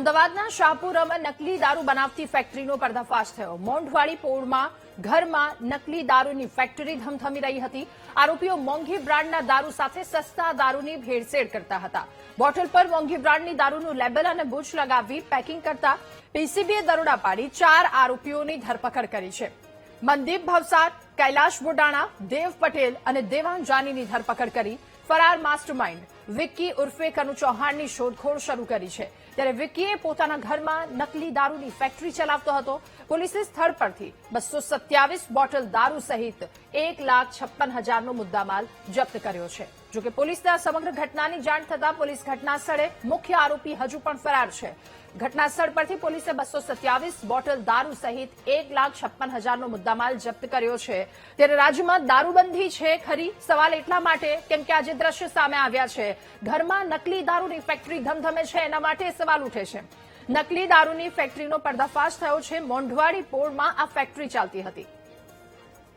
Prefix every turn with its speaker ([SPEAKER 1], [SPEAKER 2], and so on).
[SPEAKER 1] અમદાવાદના શાહપુરામાં નકલી દારૂ બનાવતી ફેક્ટરીનો પર્દાફાશ થયો। મોંઢવાડી પોળમાં ઘરમાં નકલી દારૂની ફેક્ટરી ધમધમી રહી હતી। આરોપીઓ મોંઘી બ્રાન્ડના દારૂ સાથે સસ્તા દારૂની ભેળસેળ કરતા હતા। બોટલ પર મોંઘી બ્રાન્ડની દારૂનું લેબલ અને બુચ લગાવી પેકિંગ કરતા પીસીબીએ દરોડા પાડી 4 આરોપીઓની ધરપકડ કરી છે। મનદીપ ભવસાર, કૈલાશ બોડાણા, દેવ પટેલ અને દેવાંગ જાનીની ધરપકડ કરી ફરાર માસ્ટરમાઇન્ડ વિક્કી ઉર્ફે કનુ ચૌહાણની શોધખોળ શરૂ કરી છે। ત્યારે વિક્કીએ પોતાના ઘરમાં નકલી દારૂની ફેક્ટરી ચલાવતો હતો। પોલીસે સ્થળ પરથી 227 બોટલ દારૂ સહિત 1,56,000નો મુદ્દામાલ જપ્ત કર્યો છે। જોકે પોલીસને આ સમગ્ર ઘટનાની જાણ થતાં પોલીસ ઘટના સ્થળે મુખ્ય આરોપી હજુ પણ ફરાર છે। ઘટના સ્થળ પરથી પોલીસે 227 બોટલ દારૂ સહિત 1,56,000નો મુદ્દામાલ જપ્ત કર્યો છે। ત્યારે રાજ્યમાં દારૂબંધી છે ખરી? સવાલ એટલા માટે કેમ કે આજે દ્રશ્ય સામે આવ્યા છે। ઘરમાં નકલી દારૂની ફેક્ટરી ધમધમે છે, એના માટે સવાલ ઉઠે છે। નકલી દારૂની ફેક્ટરીનો પર્દાફાશ થયો છે। મોંઢવાડી પોળમાં આ ફેક્ટરી ચાલતી હતી।